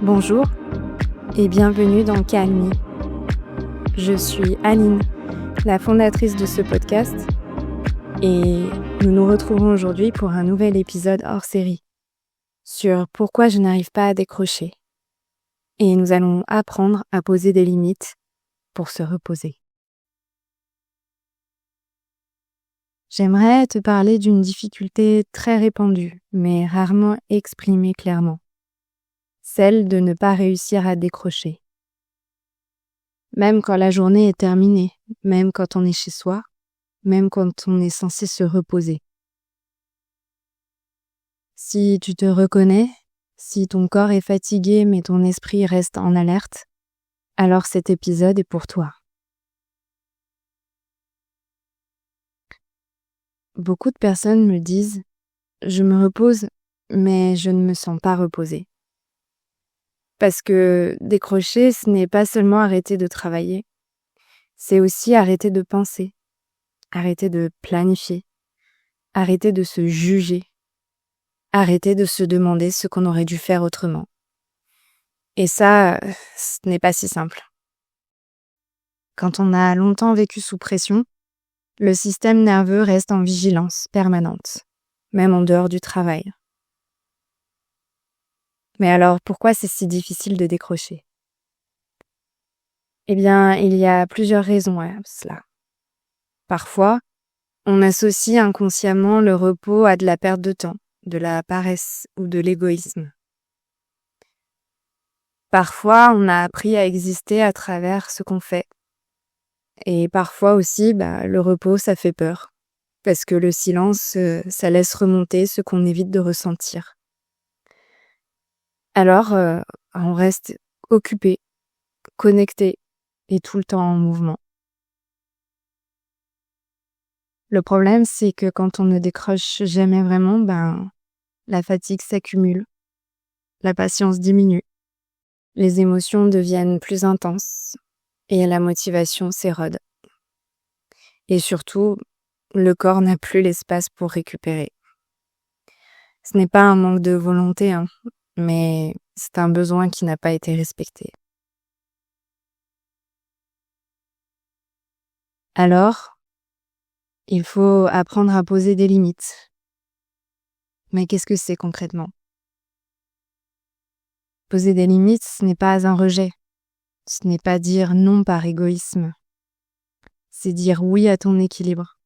Bonjour et bienvenue dans Calmie. Je suis Aline, la fondatrice de ce podcast, et nous nous retrouvons aujourd'hui pour un nouvel épisode hors série sur pourquoi je n'arrive pas à décrocher. Et nous allons apprendre à poser des limites pour se reposer. J'aimerais te parler d'une difficulté très répandue, mais rarement exprimée clairement. Celle de ne pas réussir à décrocher. Même quand la journée est terminée, même quand on est chez soi, même quand on est censé se reposer. Si tu te reconnais, si ton corps est fatigué mais ton esprit reste en alerte, alors cet épisode est pour toi. Beaucoup de personnes me disent « Je me repose, mais je ne me sens pas reposée ». Parce que décrocher, ce n'est pas seulement arrêter de travailler, c'est aussi arrêter de penser, arrêter de planifier, arrêter de se juger, arrêter de se demander ce qu'on aurait dû faire autrement. Et ça, ce n'est pas si simple. Quand on a longtemps vécu sous pression, le système nerveux reste en vigilance permanente, même en dehors du travail. Mais alors, pourquoi c'est si difficile de décrocher ? Eh bien, il y a plusieurs raisons à cela. Parfois, on associe inconsciemment le repos à de la perte de temps, de la paresse ou de l'égoïsme. Parfois, on a appris à exister à travers ce qu'on fait. Et parfois aussi, le repos, ça fait peur. Parce que le silence, ça laisse remonter ce qu'on évite de ressentir. Alors, on reste occupé, connecté et tout le temps en mouvement. Le problème, c'est que quand on ne décroche jamais vraiment, la fatigue s'accumule, la patience diminue, les émotions deviennent plus intenses et la motivation s'érode. Et surtout, le corps n'a plus l'espace pour récupérer. Ce n'est pas un manque de volonté, mais c'est un besoin qui n'a pas été respecté. Alors, il faut apprendre à poser des limites. Mais qu'est-ce que c'est concrètement ? Poser des limites, ce n'est pas un rejet. Ce n'est pas dire non par égoïsme. C'est dire oui à ton équilibre.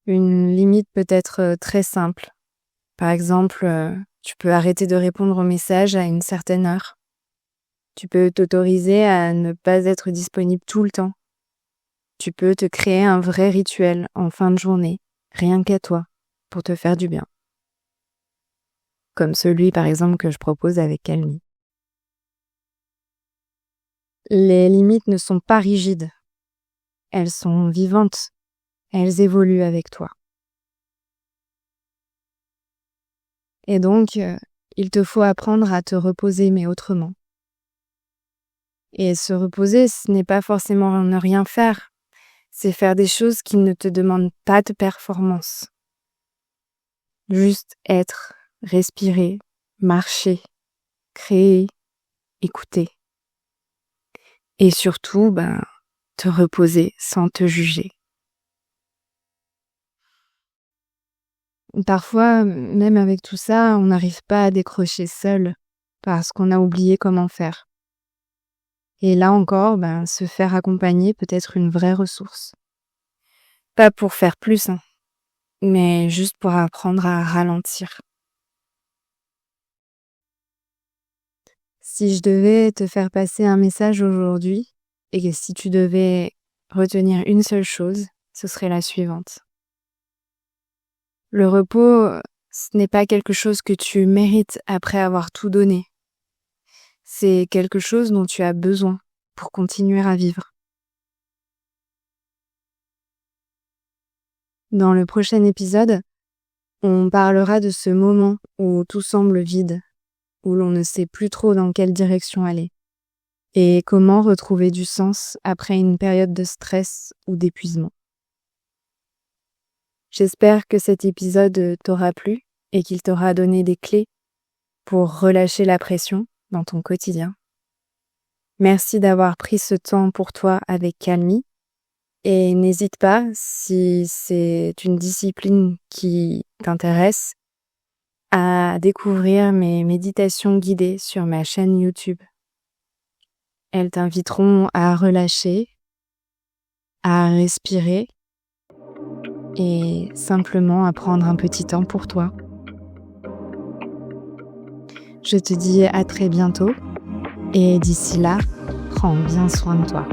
Une limite peut être très simple. Par exemple, tu peux arrêter de répondre aux messages à une certaine heure. Tu peux t'autoriser à ne pas être disponible tout le temps. Tu peux te créer un vrai rituel en fin de journée, rien qu'à toi, pour te faire du bien. Comme celui, par exemple, que je propose avec Calmie. Les limites ne sont pas rigides. Elles sont vivantes. Elles évoluent avec toi. Et donc, il te faut apprendre à te reposer, mais autrement. Et se reposer, ce n'est pas forcément ne rien faire. C'est faire des choses qui ne te demandent pas de performance. Juste être, respirer, marcher, créer, écouter. Et surtout, te reposer sans te juger. Parfois, même avec tout ça, on n'arrive pas à décrocher seul parce qu'on a oublié comment faire. Et là encore, se faire accompagner peut être une vraie ressource. Pas pour faire plus, mais juste pour apprendre à ralentir. Si je devais te faire passer un message aujourd'hui, et que si tu devais retenir une seule chose, ce serait la suivante. Le repos, ce n'est pas quelque chose que tu mérites après avoir tout donné. C'est quelque chose dont tu as besoin pour continuer à vivre. Dans le prochain épisode, on parlera de ce moment où tout semble vide, où l'on ne sait plus trop dans quelle direction aller, et comment retrouver du sens après une période de stress ou d'épuisement. J'espère que cet épisode t'aura plu et qu'il t'aura donné des clés pour relâcher la pression dans ton quotidien. Merci d'avoir pris ce temps pour toi avec Calmy. Et n'hésite pas, si c'est une discipline qui t'intéresse, à découvrir mes méditations guidées sur ma chaîne YouTube. Elles t'inviteront à relâcher, à respirer et simplement à prendre un petit temps pour toi. Je te dis à très bientôt et d'ici là, prends bien soin de toi.